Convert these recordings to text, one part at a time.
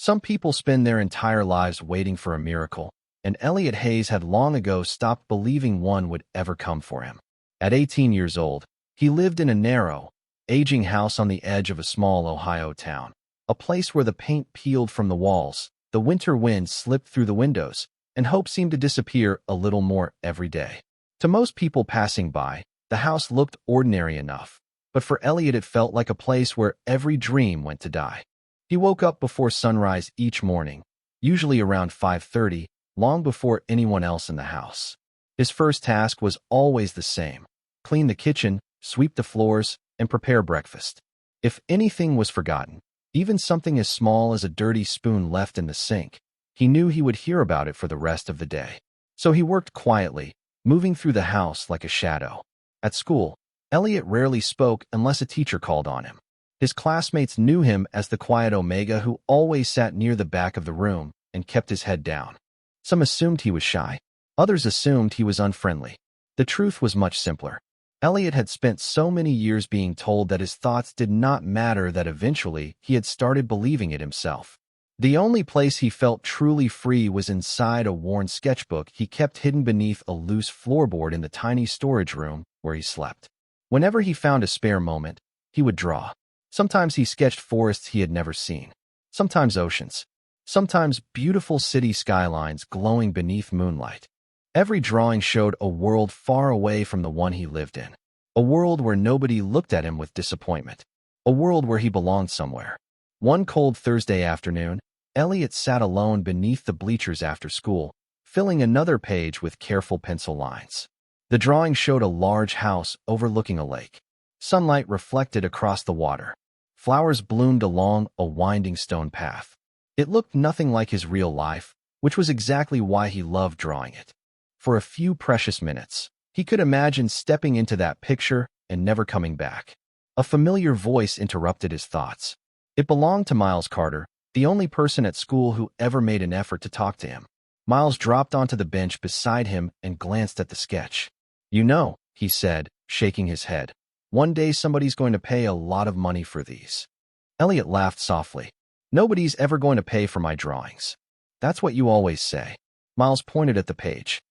Some people spend their entire lives waiting for a miracle, and Elliot Hayes had long ago stopped believing one would ever come for him. At 18 years old, he lived in a narrow, aging house on the edge of a small Ohio town, a place where the paint peeled from the walls, the winter wind slipped through the windows, and hope seemed to disappear a little more every day. To most people passing by, the house looked ordinary enough, but for Elliot it felt like a place where every dream went to die. He woke up before sunrise each morning, usually around 5:30, long before anyone else in the house. His first task was always the same: clean the kitchen, sweep the floors, and prepare breakfast. If anything was forgotten, even something as small as a dirty spoon left in the sink, he knew he would hear about it for the rest of the day. So he worked quietly, moving through the house like a shadow. At school, Elliot rarely spoke unless a teacher called on him. His classmates knew him as the quiet Omega who always sat near the back of the room and kept his head down. Some assumed he was shy. Others assumed he was unfriendly. The truth was much simpler. Elliot had spent so many years being told that his thoughts did not matter that eventually he had started believing it himself. The only place he felt truly free was inside a worn sketchbook he kept hidden beneath a loose floorboard in the tiny storage room where he slept. Whenever he found a spare moment, he would draw. Sometimes he sketched forests he had never seen, sometimes oceans, sometimes beautiful city skylines glowing beneath moonlight. Every drawing showed a world far away from the one he lived in, a world where nobody looked at him with disappointment, a world where he belonged somewhere. One cold Thursday afternoon, Elliot sat alone beneath the bleachers after school, filling another page with careful pencil lines. The drawing showed a large house overlooking a lake. Sunlight reflected across the water. Flowers bloomed along a winding stone path. It looked nothing like his real life, which was exactly why he loved drawing it. For a few precious minutes, he could imagine stepping into that picture and never coming back. A familiar voice interrupted his thoughts. It belonged to Miles Carter, the only person at school who ever made an effort to talk to him. Miles dropped onto the bench beside him and glanced at the sketch. "You know," he said, shaking his head, "one day somebody's going to pay a lot of money for these." Elliot laughed softly. "Nobody's ever going to pay for my drawings. That's what you always say." Miles pointed at the page.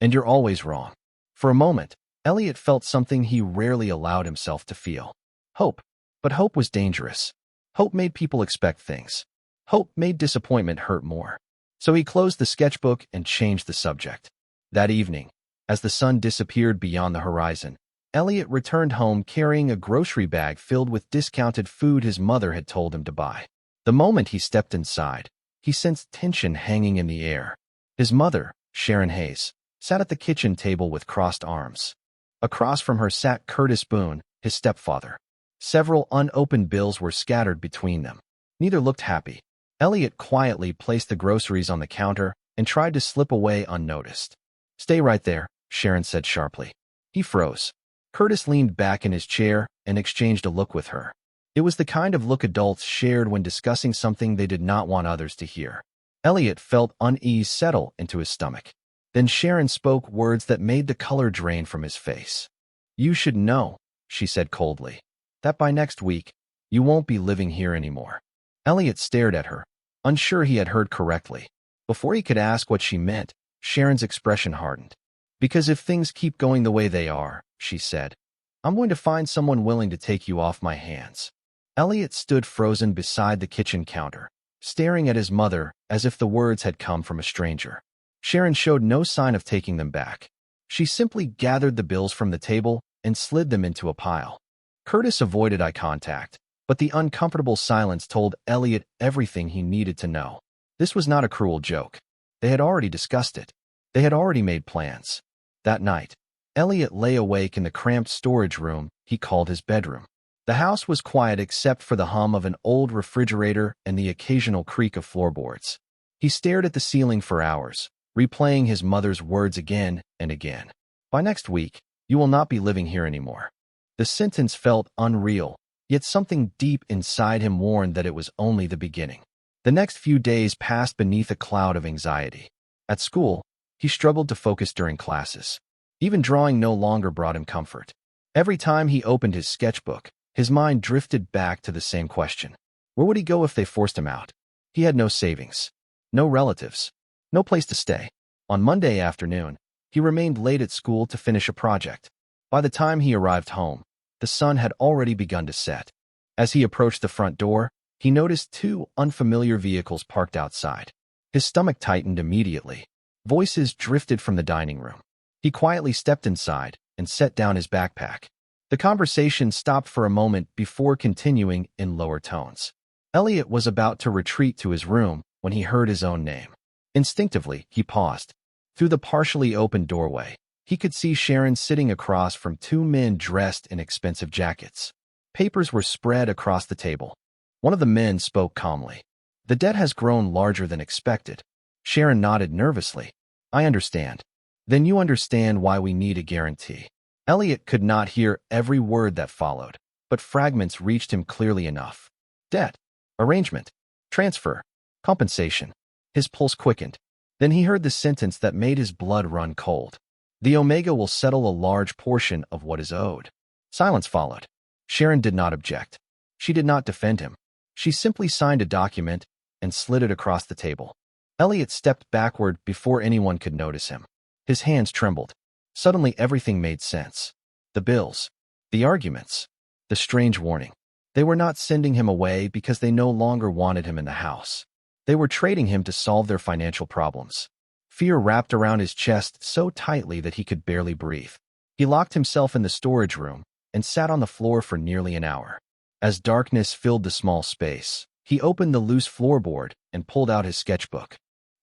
"And you're always wrong." For a moment, Elliot felt something he rarely allowed himself to feel. Hope. But hope was dangerous. Hope made people expect things. Hope made disappointment hurt more. So he closed the sketchbook and changed the subject. That evening, as the sun disappeared beyond the horizon, Elliot returned home carrying a grocery bag filled with discounted food his mother had told him to buy. The moment he stepped inside, he sensed tension hanging in the air. His mother, Sharon Hayes, sat at the kitchen table with crossed arms. Across from her sat Curtis Boone, his stepfather. Several unopened bills were scattered between them. Neither looked happy. Elliot quietly placed the groceries on the counter and tried to slip away unnoticed. "Stay right there," Sharon said sharply. He froze. Curtis leaned back in his chair and exchanged a look with her. It was the kind of look adults shared when discussing something they did not want others to hear. Elliot felt unease settle into his stomach. Then Sharon spoke words that made the color drain from his face. "You should know," she said coldly, "that by next week, you won't be living here anymore." Elliot stared at her, unsure he had heard correctly. Before he could ask what she meant, Sharon's expression hardened. "Because if things keep going the way they are," she said, "I'm going to find someone willing to take you off my hands." Elliot stood frozen beside the kitchen counter, staring at his mother as if the words had come from a stranger. Sharon showed no sign of taking them back. She simply gathered the bills from the table and slid them into a pile. Curtis avoided eye contact, but the uncomfortable silence told Elliot everything he needed to know. This was not a cruel joke. They had already discussed it. They had already made plans. That night, Elliot lay awake in the cramped storage room he called his bedroom. The house was quiet except for the hum of an old refrigerator and the occasional creak of floorboards. He stared at the ceiling for hours, replaying his mother's words again and again. "By next week, you will not be living here anymore." The sentence felt unreal, yet something deep inside him warned that it was only the beginning. The next few days passed beneath a cloud of anxiety. At school, he struggled to focus during classes. Even drawing no longer brought him comfort. Every time he opened his sketchbook, his mind drifted back to the same question. Where would he go if they forced him out? He had no savings, no relatives, no place to stay. On Monday afternoon, he remained late at school to finish a project. By the time he arrived home, the sun had already begun to set. As he approached the front door, he noticed two unfamiliar vehicles parked outside. His stomach tightened immediately. Voices drifted from the dining room. He quietly stepped inside and set down his backpack. The conversation stopped for a moment before continuing in lower tones. Elliot was about to retreat to his room when he heard his own name. Instinctively, he paused. Through the partially open doorway, he could see Sharon sitting across from two men dressed in expensive jackets. Papers were spread across the table. One of the men spoke calmly. "The debt has grown larger than expected." Sharon nodded nervously. "I understand." "Then you understand why we need a guarantee." Elliot could not hear every word that followed, but fragments reached him clearly enough. Debt, arrangement, transfer, compensation. His pulse quickened. Then he heard the sentence that made his blood run cold. "The Omega will settle a large portion of what is owed." Silence followed. Sharon did not object. She did not defend him. She simply signed a document and slid it across the table. Elliot stepped backward before anyone could notice him. His hands trembled. Suddenly everything made sense. The bills, the arguments, the strange warning. They were not sending him away because they no longer wanted him in the house. They were trading him to solve their financial problems. Fear wrapped around his chest so tightly that he could barely breathe. He locked himself in the storage room and sat on the floor for nearly an hour. As darkness filled the small space, he opened the loose floorboard and pulled out his sketchbook.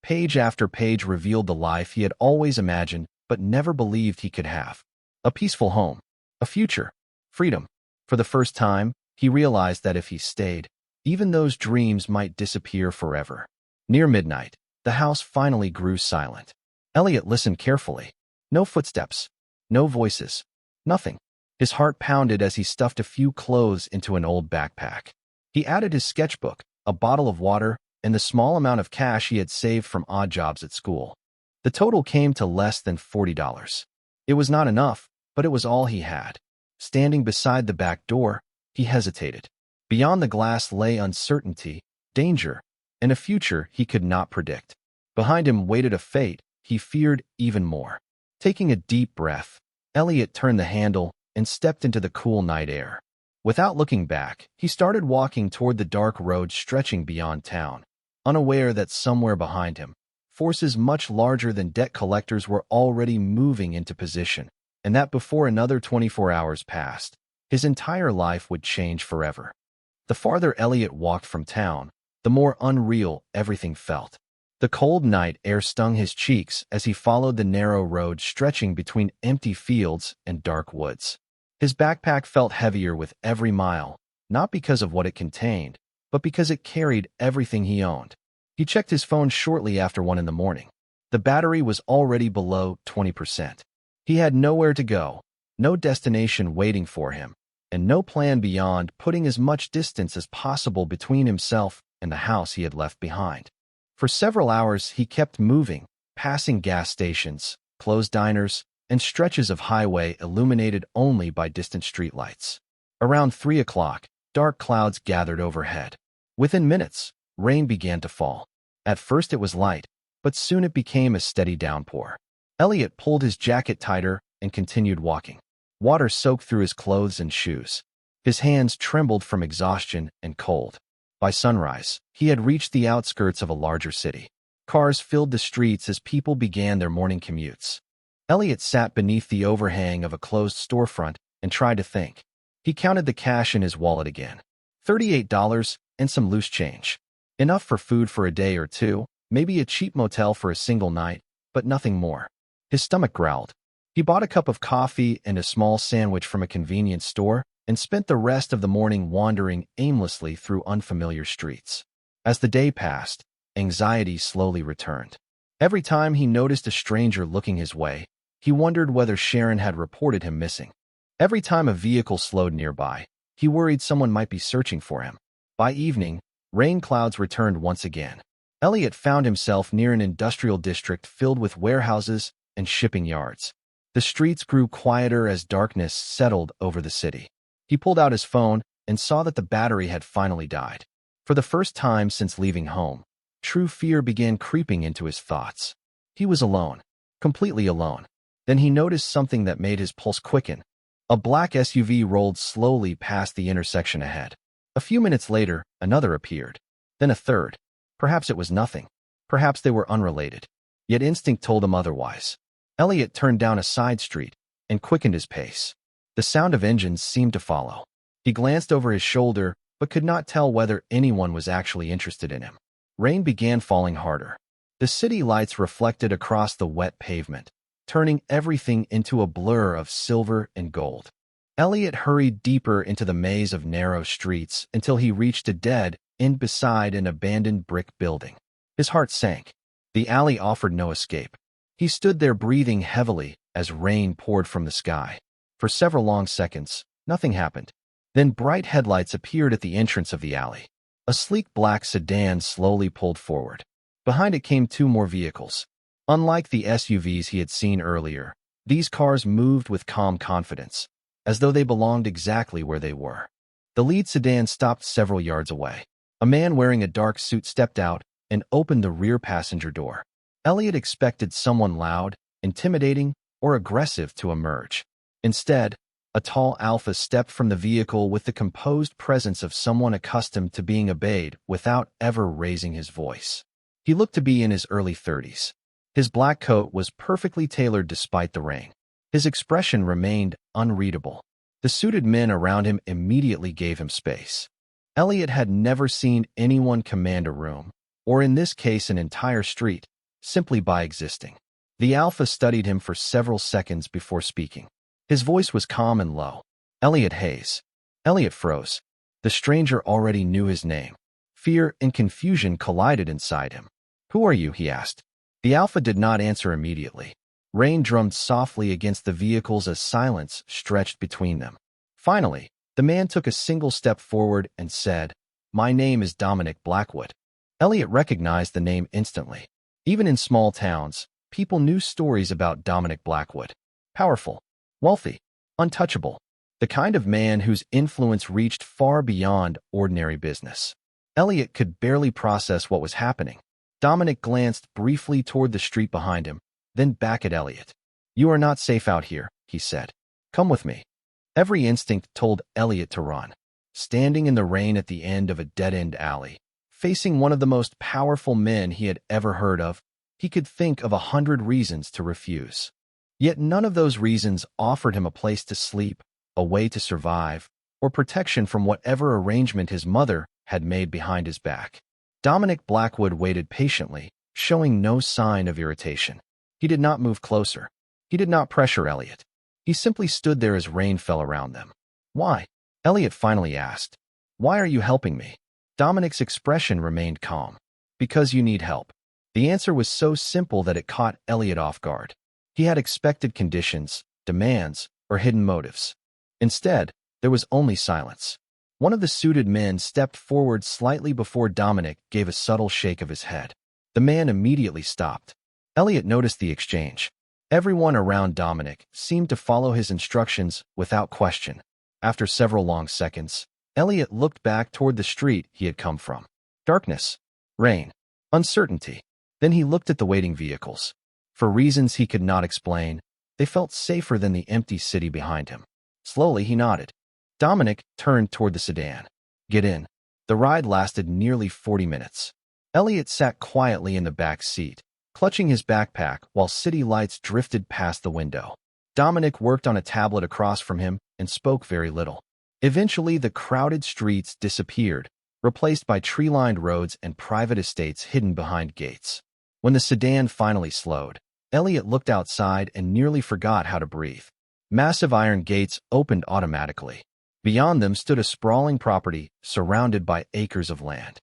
Page after page revealed the life he had always imagined but never believed he could have. A peaceful home, a future, freedom. For the first time, he realized that if he stayed, even those dreams might disappear forever. Near midnight, the house finally grew silent. Elliot listened carefully. No footsteps, no voices, nothing. His heart pounded as he stuffed a few clothes into an old backpack. He added his sketchbook, a bottle of water, and the small amount of cash he had saved from odd jobs at school. The total came to less than $40. It was not enough, but it was all he had. Standing beside the back door, he hesitated. Beyond the glass lay uncertainty, danger, and a future he could not predict. Behind him waited a fate he feared even more. Taking a deep breath, Elliot turned the handle and stepped into the cool night air. Without looking back, he started walking toward the dark road stretching beyond town, unaware that somewhere behind him, forces much larger than debt collectors were already moving into position, and that before another 24 hours passed, his entire life would change forever. The farther Elliot walked from town, the more unreal everything felt. The cold night air stung his cheeks as he followed the narrow road stretching between empty fields and dark woods. His backpack felt heavier with every mile, not because of what it contained, but because it carried everything he owned. He checked his phone shortly after 1 in the morning. The battery was already below 20%. He had nowhere to go, no destination waiting for him, and no plan beyond putting as much distance as possible between himself and the house he had left behind. For several hours, he kept moving, passing gas stations, closed diners, and stretches of highway illuminated only by distant streetlights. Around 3 o'clock, dark clouds gathered overhead. Within minutes, rain began to fall. At first it was light, but soon it became a steady downpour. Elliot pulled his jacket tighter and continued walking. Water soaked through his clothes and shoes. His hands trembled from exhaustion and cold. By sunrise, he had reached the outskirts of a larger city. Cars filled the streets as people began their morning commutes. Elliot sat beneath the overhang of a closed storefront and tried to think. He counted the cash in his wallet again. $38 and some loose change. Enough for food for a day or two, maybe a cheap motel for a single night, but nothing more. His stomach growled. He bought a cup of coffee and a small sandwich from a convenience store and spent the rest of the morning wandering aimlessly through unfamiliar streets. As the day passed, anxiety slowly returned. Every time he noticed a stranger looking his way, he wondered whether Sharon had reported him missing. Every time a vehicle slowed nearby, he worried someone might be searching for him. By evening, rain clouds returned once again. Elliot found himself near an industrial district filled with warehouses and shipping yards. The streets grew quieter as darkness settled over the city. He pulled out his phone and saw that the battery had finally died. For the first time since leaving home, true fear began creeping into his thoughts. He was alone, completely alone. Then he noticed something that made his pulse quicken. A black SUV rolled slowly past the intersection ahead. A few minutes later, another appeared. Then a third. Perhaps it was nothing. Perhaps they were unrelated. Yet instinct told him otherwise. Elliot turned down a side street and quickened his pace. The sound of engines seemed to follow. He glanced over his shoulder, but could not tell whether anyone was actually interested in him. Rain began falling harder. The city lights reflected across the wet pavement, turning everything into a blur of silver and gold. Elliot hurried deeper into the maze of narrow streets until he reached a dead end beside an abandoned brick building. His heart sank. The alley offered no escape. He stood there breathing heavily as rain poured from the sky. For several long seconds, nothing happened. Then bright headlights appeared at the entrance of the alley. A sleek black sedan slowly pulled forward. Behind it came two more vehicles. Unlike the SUVs he had seen earlier, these cars moved with calm confidence, as though they belonged exactly where they were. The lead sedan stopped several yards away. A man wearing a dark suit stepped out and opened the rear passenger door. Elliot expected someone loud, intimidating, or aggressive to emerge. Instead, a tall alpha stepped from the vehicle with the composed presence of someone accustomed to being obeyed without ever raising his voice. He looked to be in his early 30s. His black coat was perfectly tailored despite the rain. His expression remained unreadable. The suited men around him immediately gave him space. Elliot had never seen anyone command a room, or in this case an entire street, simply by existing. The alpha studied him for several seconds before speaking. His voice was calm and low. Elliot Hayes. Elliot froze. The stranger already knew his name. Fear and confusion collided inside him. "Who are you?" he asked. The alpha did not answer immediately. Rain drummed softly against the vehicles as silence stretched between them. Finally, the man took a single step forward and said, "My name is Dominic Blackwood." Elliot recognized the name instantly. Even in small towns, people knew stories about Dominic Blackwood. Powerful, wealthy, untouchable. The kind of man whose influence reached far beyond ordinary business. Elliot could barely process what was happening. Dominic glanced briefly toward the street behind him, then back at Elliot. "You are not safe out here," he said. "Come with me." Every instinct told Elliot to run. Standing in the rain at the end of a dead-end alley, facing one of the most powerful men he had ever heard of, he could think of 100 reasons to refuse. Yet none of those reasons offered him a place to sleep, a way to survive, or protection from whatever arrangement his mother had made behind his back. Dominic Blackwood waited patiently, showing no sign of irritation. He did not move closer. He did not pressure Elliot. He simply stood there as rain fell around them. "Why?" Elliot finally asked. "Why are you helping me?" Dominic's expression remained calm. "Because you need help." The answer was so simple that it caught Elliot off guard. He had expected conditions, demands, or hidden motives. Instead, there was only silence. One of the suited men stepped forward slightly before Dominic gave a subtle shake of his head. The man immediately stopped. Elliot noticed the exchange. Everyone around Dominic seemed to follow his instructions without question. After several long seconds, Elliot looked back toward the street he had come from. Darkness, rain, uncertainty. Then he looked at the waiting vehicles. For reasons he could not explain, they felt safer than the empty city behind him. Slowly he nodded. Dominic turned toward the sedan. "Get in." The ride lasted nearly 40 minutes. Elliot sat quietly in the back seat, clutching his backpack while city lights drifted past the window. Dominic worked on a tablet across from him and spoke very little. Eventually, the crowded streets disappeared, replaced by tree-lined roads and private estates hidden behind gates. When the sedan finally slowed, Elliot looked outside and nearly forgot how to breathe. Massive iron gates opened automatically. Beyond them stood a sprawling property surrounded by acres of land.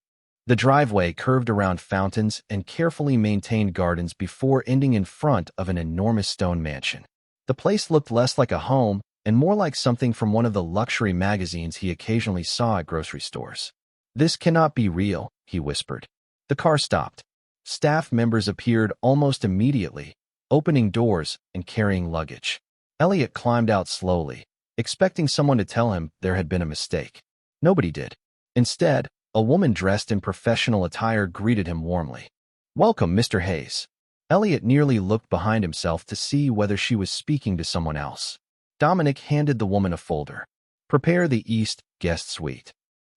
The driveway curved around fountains and carefully maintained gardens before ending in front of an enormous stone mansion. The place looked less like a home and more like something from one of the luxury magazines he occasionally saw at grocery stores. "This cannot be real," he whispered. The car stopped. Staff members appeared almost immediately, opening doors and carrying luggage. Elliot climbed out slowly, expecting someone to tell him there had been a mistake. Nobody did. Instead, A woman dressed in professional attire greeted him warmly. "Welcome, Mr. Hayes." Elliot nearly looked behind himself to see whether she was speaking to someone else. Dominic handed the woman a folder. "Prepare the East Guest Suite."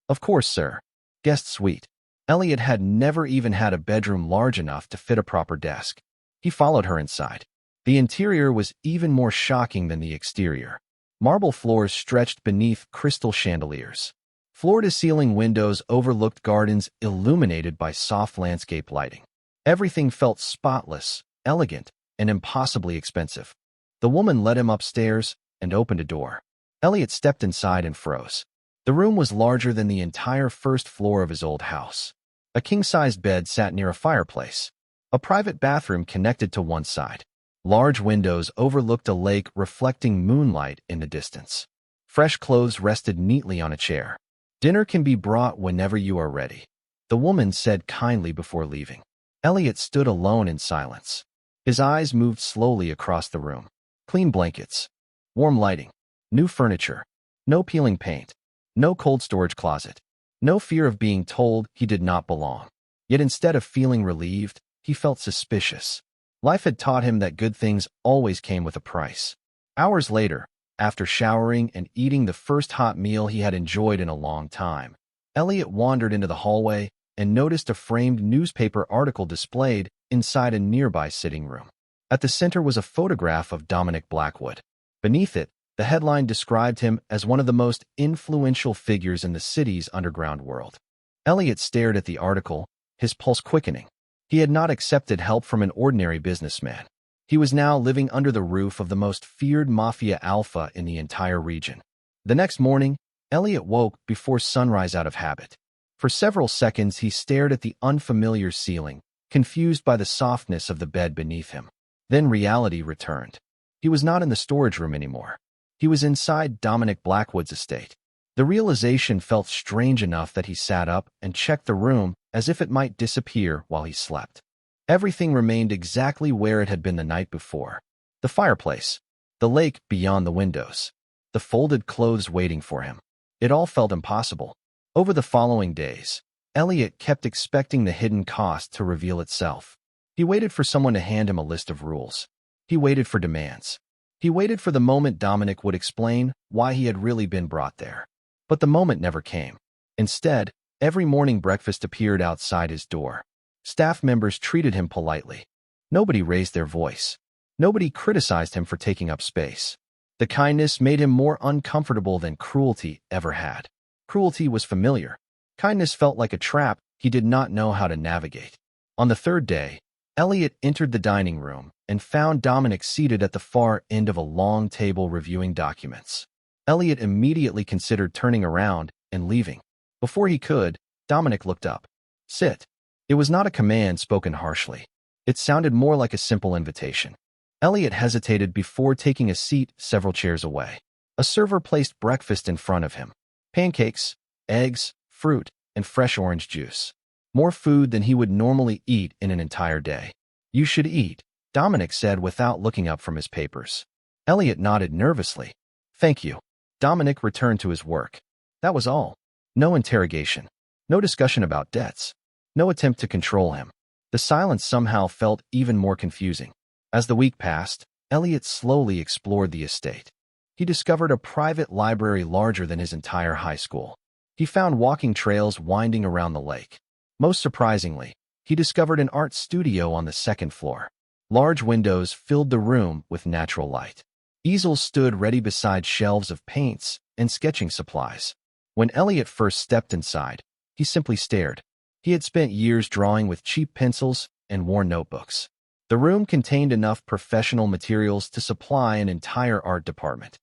"Of course, sir." Guest Suite. Elliot had never even had a bedroom large enough to fit a proper desk. He followed her inside. The interior was even more shocking than the exterior. Marble floors stretched beneath crystal chandeliers. Floor-to-ceiling windows overlooked gardens illuminated by soft landscape lighting. Everything felt spotless, elegant, and impossibly expensive. The woman led him upstairs and opened a door. Elliot stepped inside and froze. The room was larger than the entire first floor of his old house. A king-sized bed sat near a fireplace. A private bathroom connected to one side. Large windows overlooked a lake reflecting moonlight in the distance. Fresh clothes rested neatly on a chair. "Dinner can be brought whenever you are ready," the woman said kindly before leaving. Elliot stood alone in silence. His eyes moved slowly across the room. Clean blankets, warm lighting, new furniture, no peeling paint, no cold storage closet, no fear of being told he did not belong. Yet instead of feeling relieved, he felt suspicious. Life had taught him that good things always came with a price. Hours later, after showering and eating the first hot meal he had enjoyed in a long time, Elliot wandered into the hallway and noticed a framed newspaper article displayed inside a nearby sitting room. At the center was a photograph of Dominic Blackwood. Beneath it, the headline described him as one of the most influential figures in the city's underground world. Elliot stared at the article, his pulse quickening. He had not accepted help from an ordinary businessman. He was now living under the roof of the most feared Mafia Alpha in the entire region. The next morning, Elliot woke before sunrise out of habit. For several seconds, he stared at the unfamiliar ceiling, confused by the softness of the bed beneath him. Then reality returned. He was not in the storage room anymore. He was inside Dominic Blackwood's estate. The realization felt strange enough that he sat up and checked the room as if it might disappear while he slept. Everything remained exactly where it had been the night before. The fireplace, the lake beyond the windows, the folded clothes waiting for him. It all felt impossible. Over the following days, Elliot kept expecting the hidden cost to reveal itself. He waited for someone to hand him a list of rules. He waited for demands. He waited for the moment Dominic would explain why he had really been brought there. But the moment never came. Instead, every morning breakfast appeared outside his door. Staff members treated him politely. Nobody raised their voice. Nobody criticized him for taking up space. The kindness made him more uncomfortable than cruelty ever had. Cruelty was familiar. Kindness felt like a trap he did not know how to navigate. On the third day, Elliot entered the dining room and found Dominic seated at the far end of a long table reviewing documents. Elliot immediately considered turning around and leaving. Before he could, Dominic looked up. "Sit." It was not a command spoken harshly. It sounded more like a simple invitation. Elliot hesitated before taking a seat several chairs away. A server placed breakfast in front of him. Pancakes, eggs, fruit, and fresh orange juice. More food than he would normally eat in an entire day. "You should eat," Dominic said without looking up from his papers. Elliot nodded nervously. "Thank you." Dominic returned to his work. That was all. No interrogation. No discussion about debts. No attempt to control him. The silence somehow felt even more confusing. As the week passed, Elliot slowly explored the estate. He discovered a private library larger than his entire high school. He found walking trails winding around the lake. Most surprisingly, he discovered an art studio on the second floor. Large windows filled the room with natural light. Easels stood ready beside shelves of paints and sketching supplies. When Elliot first stepped inside, he simply stared. He had spent years drawing with cheap pencils and worn notebooks. The room contained enough professional materials to supply an entire art department.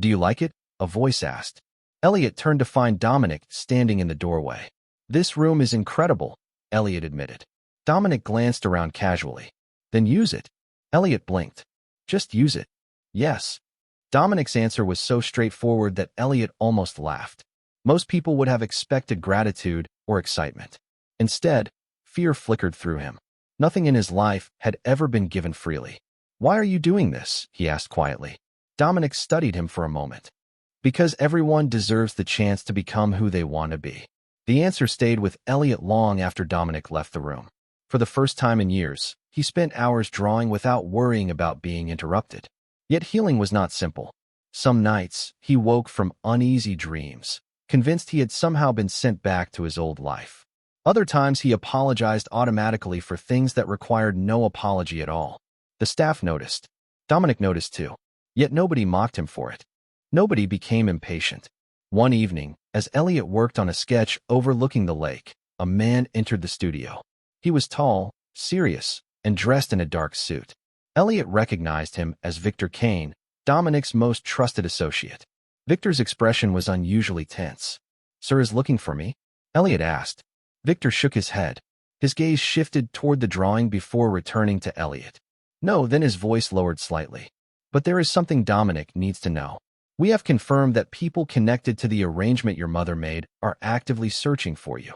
"Do you like it?" a voice asked. Elliot turned to find Dominic standing in the doorway. "This room is incredible," Elliot admitted. Dominic glanced around casually. "Then use it." Elliot blinked. "Just use it." "Yes." Dominic's answer was so straightforward that Elliot almost laughed. Most people would have expected gratitude or excitement. Instead, fear flickered through him. Nothing in his life had ever been given freely. "Why are you doing this?" he asked quietly. Dominic studied him for a moment. "Because everyone deserves the chance to become who they want to be." The answer stayed with Elliot long after Dominic left the room. For the first time in years, he spent hours drawing without worrying about being interrupted. Yet healing was not simple. Some nights, he woke from uneasy dreams, convinced he had somehow been sent back to his old life. Other times, he apologized automatically for things that required no apology at all. The staff noticed. Dominic noticed too. Yet nobody mocked him for it. Nobody became impatient. One evening, as Elliot worked on a sketch overlooking the lake, a man entered the studio. He was tall, serious, and dressed in a dark suit. Elliot recognized him as Victor Kane, Dominic's most trusted associate. Victor's expression was unusually tense. "Sir is looking for me?" Elliot asked. Victor shook his head. His gaze shifted toward the drawing before returning to Elliot. "No," then his voice lowered slightly. "But there is something Dominic needs to know. We have confirmed that people connected to the arrangement your mother made are actively searching for you."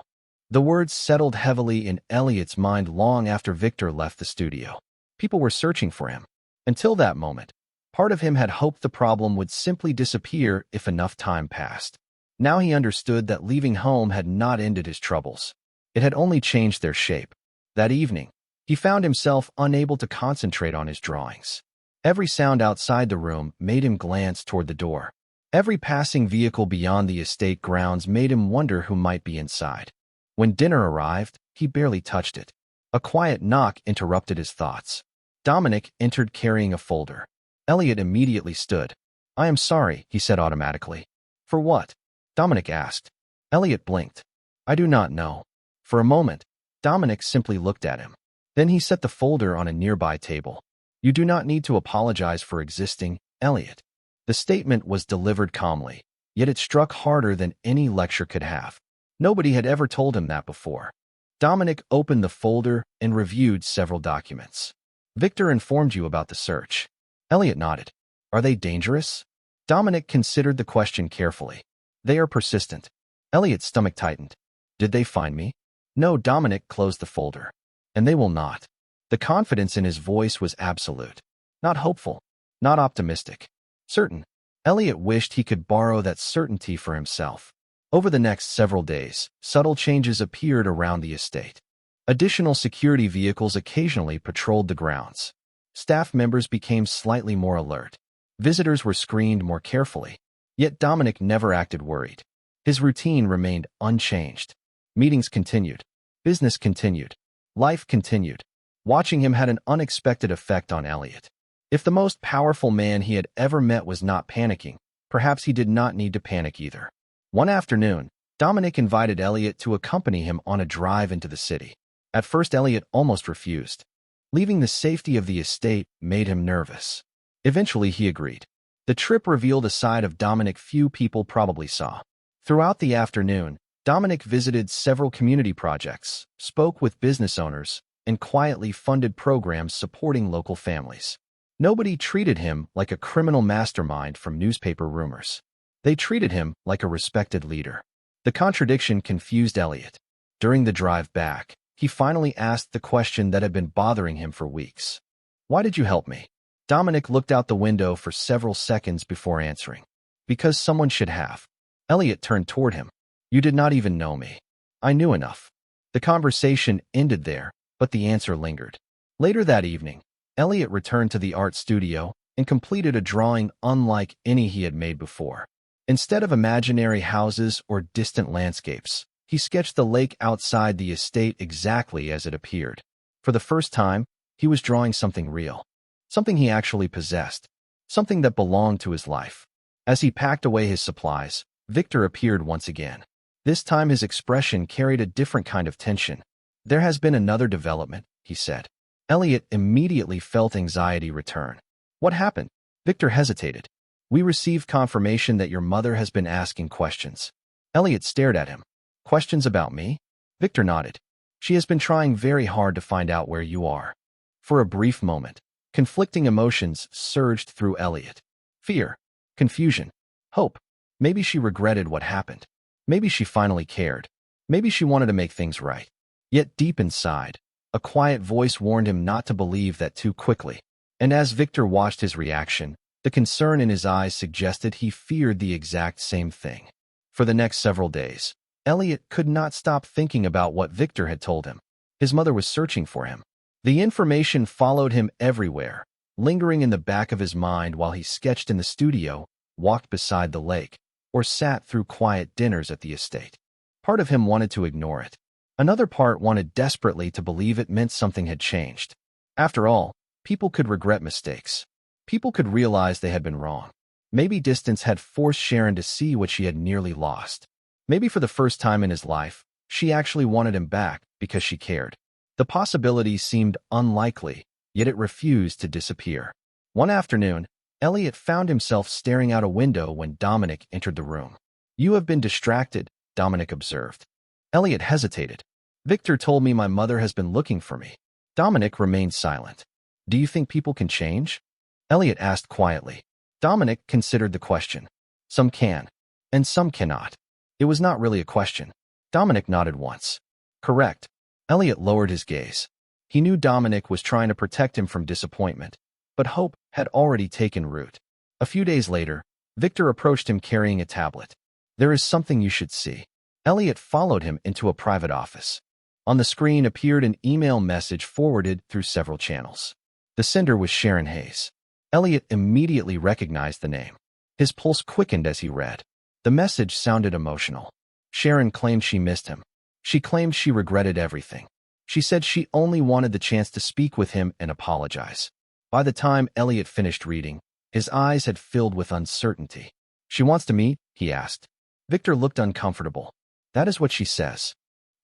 The words settled heavily in Elliot's mind long after Victor left the studio. People were searching for him. Until that moment, part of him had hoped the problem would simply disappear if enough time passed. Now he understood that leaving home had not ended his troubles. It had only changed their shape. That evening, he found himself unable to concentrate on his drawings. Every sound outside the room made him glance toward the door. Every passing vehicle beyond the estate grounds made him wonder who might be inside. When dinner arrived, he barely touched it. A quiet knock interrupted his thoughts. Dominic entered carrying a folder. Elliot immediately stood. "I am sorry," he said automatically. "For what?" Dominic asked. Elliot blinked. "I do not know." For a moment, Dominic simply looked at him. Then he set the folder on a nearby table. "You do not need to apologize for existing, Elliot." The statement was delivered calmly, yet it struck harder than any lecture could have. Nobody had ever told him that before. Dominic opened the folder and reviewed several documents. "Victor informed you about the search." Elliot nodded. "Are they dangerous?" Dominic considered the question carefully. "They are persistent." Elliot's stomach tightened. "Did they find me?" "No." Dominic closed the folder. "And they will not." The confidence in his voice was absolute. Not hopeful. Not optimistic. Certain. Elliot wished he could borrow that certainty for himself. Over the next several days, subtle changes appeared around the estate. Additional security vehicles occasionally patrolled the grounds. Staff members became slightly more alert. Visitors were screened more carefully. Yet Dominic never acted worried. His routine remained unchanged. Meetings continued. Business continued. Life continued. Watching him had an unexpected effect on Elliot. If the most powerful man he had ever met was not panicking, perhaps he did not need to panic either. One afternoon, Dominic invited Elliot to accompany him on a drive into the city. At first, Elliot almost refused. Leaving the safety of the estate made him nervous. Eventually, he agreed. The trip revealed a side of Dominic few people probably saw. Throughout the afternoon, Dominic visited several community projects, spoke with business owners, and quietly funded programs supporting local families. Nobody treated him like a criminal mastermind from newspaper rumors. They treated him like a respected leader. The contradiction confused Elliot. During the drive back, he finally asked the question that had been bothering him for weeks. "Why did you help me?" Dominic looked out the window for several seconds before answering. "Because someone should have." Elliot turned toward him. "You did not even know me." "I knew enough." The conversation ended there, but the answer lingered. Later that evening, Elliot returned to the art studio and completed a drawing unlike any he had made before. Instead of imaginary houses or distant landscapes, he sketched the lake outside the estate exactly as it appeared. For the first time, he was drawing something real. Something he actually possessed. Something that belonged to his life. As he packed away his supplies, Victor appeared once again. This time his expression carried a different kind of tension. "There has been another development," he said. Elliot immediately felt anxiety return. "What happened?" Victor hesitated. "We received confirmation that your mother has been asking questions." Elliot stared at him. "Questions about me?" Victor nodded. "She has been trying very hard to find out where you are." For a brief moment, conflicting emotions surged through Elliot. Fear, confusion, hope. Maybe she regretted what happened. Maybe she finally cared. Maybe she wanted to make things right. Yet deep inside, a quiet voice warned him not to believe that too quickly. And as Victor watched his reaction, the concern in his eyes suggested he feared the exact same thing. For the next several days, Elliot could not stop thinking about what Victor had told him. His mother was searching for him. The information followed him everywhere, lingering in the back of his mind while he sketched in the studio, walked beside the lake, or sat through quiet dinners at the estate. Part of him wanted to ignore it. Another part wanted desperately to believe it meant something had changed. After all, people could regret mistakes. People could realize they had been wrong. Maybe distance had forced Sharon to see what she had nearly lost. Maybe for the first time in his life, she actually wanted him back because she cared. The possibility seemed unlikely, yet it refused to disappear. One afternoon, Elliot found himself staring out a window when Dominic entered the room. "You have been distracted," Dominic observed. Elliot hesitated. "Victor told me my mother has been looking for me." Dominic remained silent. "Do you think people can change?" Elliot asked quietly. Dominic considered the question. "Some can, and some cannot." It was not really a question. Dominic nodded once. "Correct." Elliot lowered his gaze. He knew Dominic was trying to protect him from disappointment, but hope had already taken root. A few days later, Victor approached him carrying a tablet. "There is something you should see." Elliot followed him into a private office. On the screen appeared an email message forwarded through several channels. The sender was Sharon Hayes. Elliot immediately recognized the name. His pulse quickened as he read. The message sounded emotional. Sharon claimed she missed him. She claimed she regretted everything. She said she only wanted the chance to speak with him and apologize. By the time Elliot finished reading, his eyes had filled with uncertainty. "She wants to meet?" he asked. Victor looked uncomfortable. "That is what she says."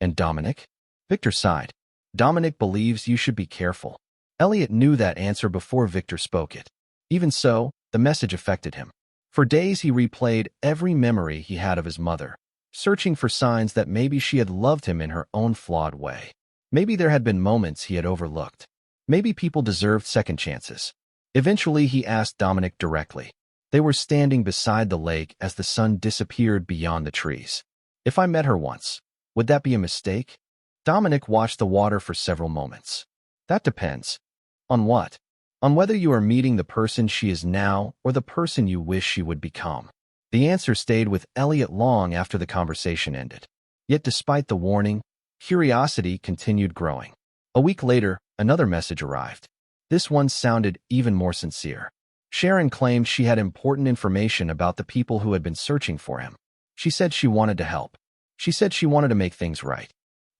"And Dominic?" Victor sighed. "Dominic believes you should be careful." Elliot knew that answer before Victor spoke it. Even so, the message affected him. For days he replayed every memory he had of his mother, searching for signs that maybe she had loved him in her own flawed way. Maybe there had been moments he had overlooked. Maybe people deserved second chances. Eventually, he asked Dominic directly. They were standing beside the lake as the sun disappeared beyond the trees. "If I met her once, would that be a mistake?" Dominic watched the water for several moments. "That depends." "On what?" "On whether you are meeting the person she is now or the person you wish she would become." The answer stayed with Elliot long after the conversation ended. Yet despite the warning, curiosity continued growing. A week later, another message arrived. This one sounded even more sincere. Sharon claimed she had important information about the people who had been searching for him. She said she wanted to help. She said she wanted to make things right.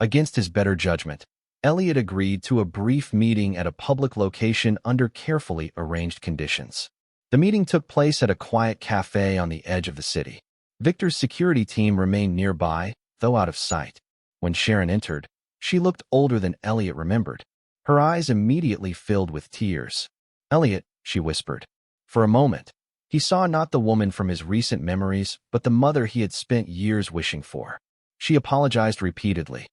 Against his better judgment, Elliot agreed to a brief meeting at a public location under carefully arranged conditions. The meeting took place at a quiet cafe on the edge of the city. Victor's security team remained nearby, though out of sight. When Sharon entered, she looked older than Elliot remembered. Her eyes immediately filled with tears. "Elliot," she whispered. For a moment, he saw not the woman from his recent memories, but the mother he had spent years wishing for. She apologized repeatedly.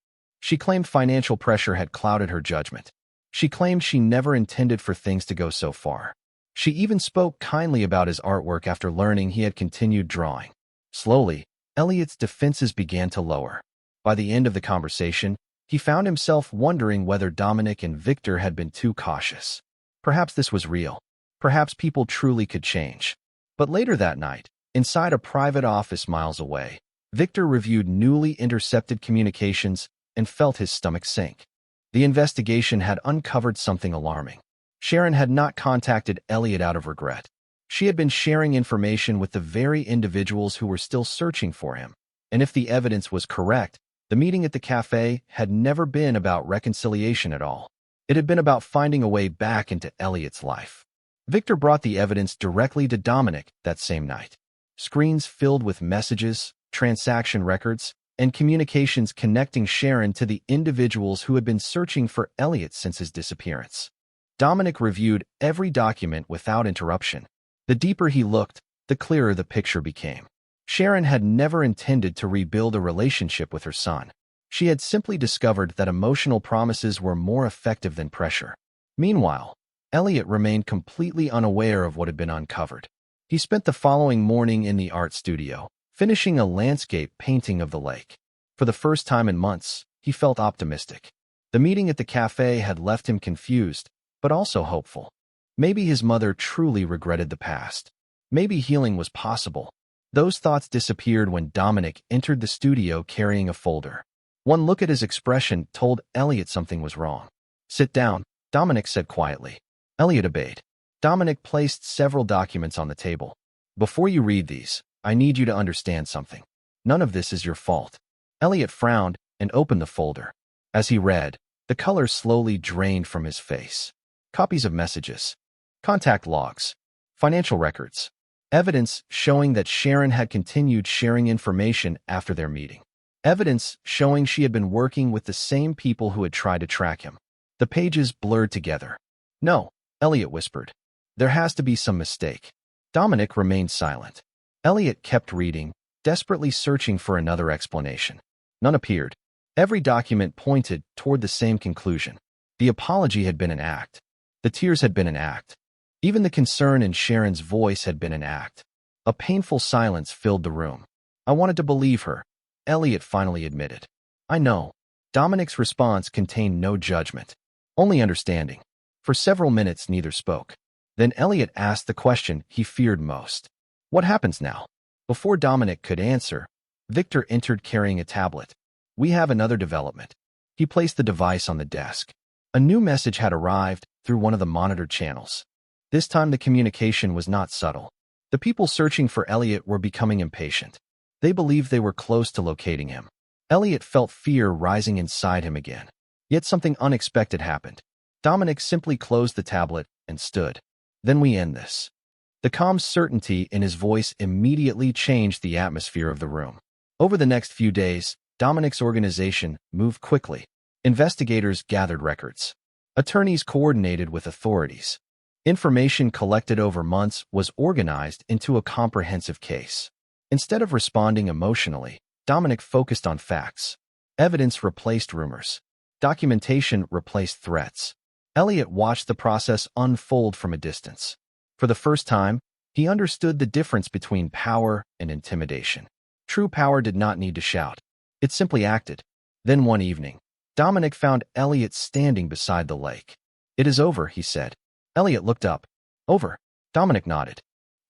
She claimed financial pressure had clouded her judgment. She claimed she never intended for things to go so far. She even spoke kindly about his artwork after learning he had continued drawing. Slowly, Elliot's defenses began to lower. By the end of the conversation, he found himself wondering whether Dominic and Victor had been too cautious. Perhaps this was real. Perhaps people truly could change. But later that night, inside a private office miles away, Victor reviewed newly intercepted communications and felt his stomach sink. The investigation had uncovered something alarming. Sharon had not contacted Elliot out of regret. She had been sharing information with the very individuals who were still searching for him. And if the evidence was correct, the meeting at the cafe had never been about reconciliation at all. It had been about finding a way back into Elliot's life. Victor brought the evidence directly to Dominic that same night. Screens filled with messages, transaction records, and communications connecting Sharon to the individuals who had been searching for Elliot since his disappearance. Dominic reviewed every document without interruption. The deeper he looked, the clearer the picture became. Sharon had never intended to rebuild a relationship with her son. She had simply discovered that emotional promises were more effective than pressure. Meanwhile, Elliot remained completely unaware of what had been uncovered. He spent the following morning in the art studio, finishing a landscape painting of the lake. For the first time in months, he felt optimistic. The meeting at the cafe had left him confused, but also hopeful. Maybe his mother truly regretted the past. Maybe healing was possible. Those thoughts disappeared when Dominic entered the studio carrying a folder. One look at his expression told Elliot something was wrong. "Sit down," Dominic said quietly. Elliot obeyed. Dominic placed several documents on the table. "Before you read these, I need you to understand something. None of this is your fault." Elliot frowned and opened the folder. As he read, the color slowly drained from his face. Copies of messages, contact logs, financial records, evidence showing that Sharon had continued sharing information after their meeting. Evidence showing she had been working with the same people who had tried to track him. The pages blurred together. "No," Elliot whispered. "There has to be some mistake." Dominic remained silent. Elliot kept reading, desperately searching for another explanation. None appeared. Every document pointed toward the same conclusion. The apology had been an act. The tears had been an act. Even the concern in Sharon's voice had been an act. A painful silence filled the room. "I wanted to believe her," Elliot finally admitted. "I know." Dominic's response contained no judgment, only understanding. For several minutes, neither spoke. Then Elliot asked the question he feared most. "What happens now?" Before Dominic could answer, Victor entered carrying a tablet. "We have another development." He placed the device on the desk. A new message had arrived through one of the monitored channels. This time the communication was not subtle. The people searching for Elliot were becoming impatient. They believed they were close to locating him. Elliot felt fear rising inside him again. Yet something unexpected happened. Dominic simply closed the tablet and stood. "Then we end this." The calm certainty in his voice immediately changed the atmosphere of the room. Over the next few days, Dominic's organization moved quickly. Investigators gathered records. Attorneys coordinated with authorities. Information collected over months was organized into a comprehensive case. Instead of responding emotionally, Dominic focused on facts. Evidence replaced rumors. Documentation replaced threats. Elliot watched the process unfold from a distance. For the first time, he understood the difference between power and intimidation. True power did not need to shout. It simply acted. Then one evening, Dominic found Elliot standing beside the lake. "It is over," he said. Elliot looked up. "Over?" Dominic nodded.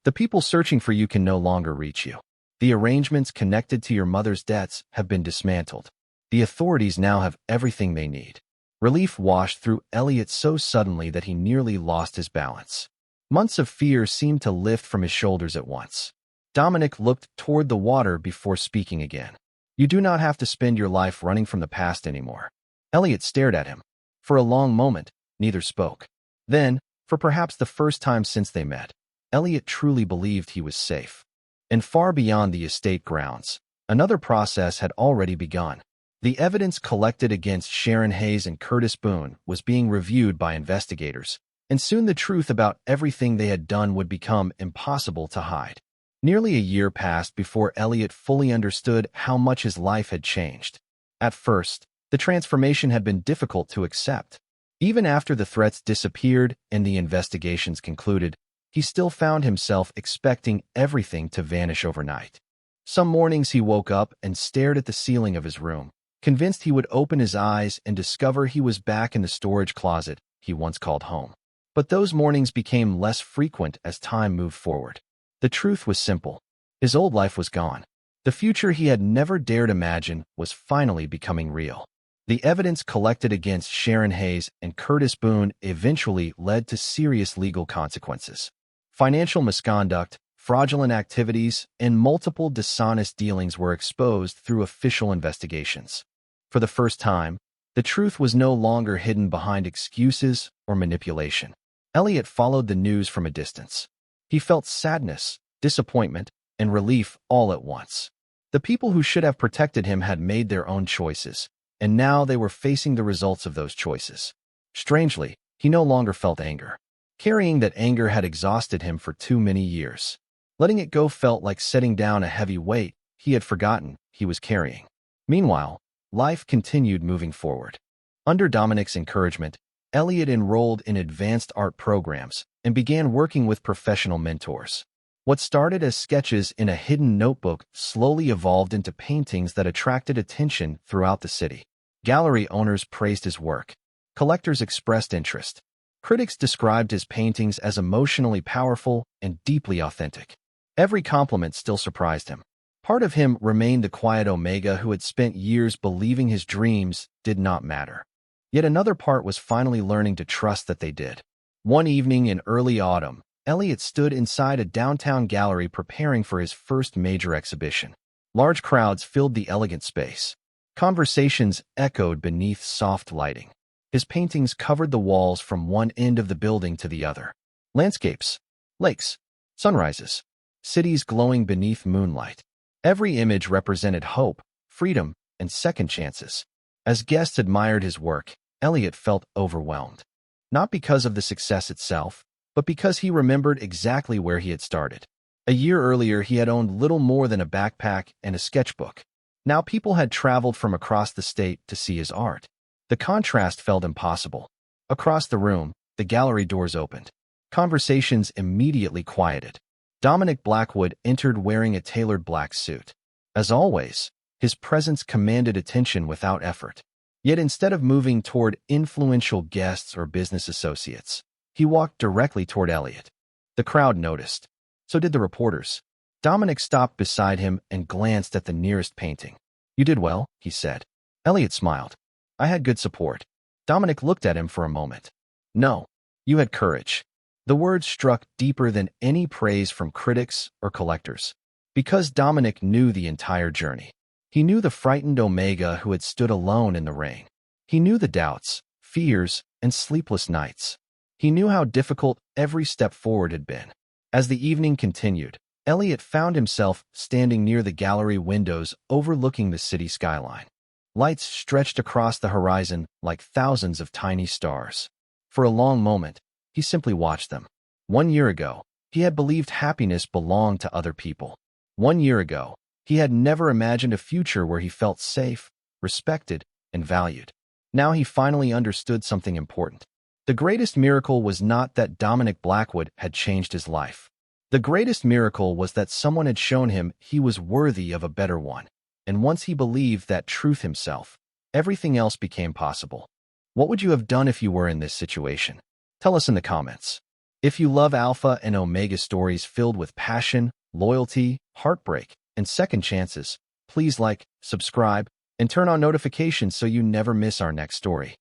"The people searching for you can no longer reach you. The arrangements connected to your mother's debts have been dismantled. The authorities now have everything they need." Relief washed through Elliot so suddenly that he nearly lost his balance. Months of fear seemed to lift from his shoulders at once. Dominic looked toward the water before speaking again. "You do not have to spend your life running from the past anymore." Elliot stared at him. For a long moment, neither spoke. Then, for perhaps the first time since they met, Elliot truly believed he was safe. And far beyond the estate grounds, another process had already begun. The evidence collected against Sharon Hayes and Curtis Boone was being reviewed by investigators, and soon the truth about everything they had done would become impossible to hide. Nearly a year passed before Elliot fully understood how much his life had changed. At first, the transformation had been difficult to accept. Even after the threats disappeared and the investigations concluded, he still found himself expecting everything to vanish overnight. Some mornings he woke up and stared at the ceiling of his room, convinced he would open his eyes and discover he was back in the storage closet he once called home. But those mornings became less frequent as time moved forward. The truth was simple. His old life was gone. The future he had never dared imagine was finally becoming real. The evidence collected against Sharon Hayes and Curtis Boone eventually led to serious legal consequences. Financial misconduct, fraudulent activities, and multiple dishonest dealings were exposed through official investigations. For the first time, the truth was no longer hidden behind excuses or manipulation. Elliot followed the news from a distance. He felt sadness, disappointment, and relief all at once. The people who should have protected him had made their own choices, and now they were facing the results of those choices. Strangely, he no longer felt anger. Carrying that anger had exhausted him for too many years. Letting it go felt like setting down a heavy weight he had forgotten he was carrying. Meanwhile, life continued moving forward. Under Dominic's encouragement, Elliot enrolled in advanced art programs and began working with professional mentors. What started as sketches in a hidden notebook slowly evolved into paintings that attracted attention throughout the city. Gallery owners praised his work. Collectors expressed interest. Critics described his paintings as emotionally powerful and deeply authentic. Every compliment still surprised him. Part of him remained the quiet Omega who had spent years believing his dreams did not matter. Yet another part was finally learning to trust that they did. One evening in early autumn, Elliot stood inside a downtown gallery preparing for his first major exhibition. Large crowds filled the elegant space. Conversations echoed beneath soft lighting. His paintings covered the walls from one end of the building to the other. Landscapes, lakes, sunrises, cities glowing beneath moonlight. Every image represented hope, freedom, and second chances. As guests admired his work, Elliot felt overwhelmed. Not because of the success itself, but because he remembered exactly where he had started. A year earlier, he had owned little more than a backpack and a sketchbook. Now people had traveled from across the state to see his art. The contrast felt impossible. Across the room, the gallery doors opened. Conversations immediately quieted. Dominic Blackwood entered wearing a tailored black suit. As always, his presence commanded attention without effort. Yet instead of moving toward influential guests or business associates, he walked directly toward Elliot. The crowd noticed. So did the reporters. Dominic stopped beside him and glanced at the nearest painting. "You did well," he said. Elliot smiled. "I had good support." Dominic looked at him for a moment. "No, you had courage." The words struck deeper than any praise from critics or collectors. Because Dominic knew the entire journey. He knew the frightened Omega who had stood alone in the rain. He knew the doubts, fears, and sleepless nights. He knew how difficult every step forward had been. As the evening continued, Elliot found himself standing near the gallery windows overlooking the city skyline. Lights stretched across the horizon like thousands of tiny stars. For a long moment, he simply watched them. 1 year ago, he had believed happiness belonged to other people. 1 year ago, he had never imagined a future where he felt safe, respected, and valued. Now he finally understood something important. The greatest miracle was not that Dominic Blackwood had changed his life. The greatest miracle was that someone had shown him he was worthy of a better one. And once he believed that truth himself, everything else became possible. What would you have done if you were in this situation? Tell us in the comments. If you love Alpha and Omega stories filled with passion, loyalty, heartbreak, and second chances, please like, subscribe, and turn on notifications so you never miss our next story.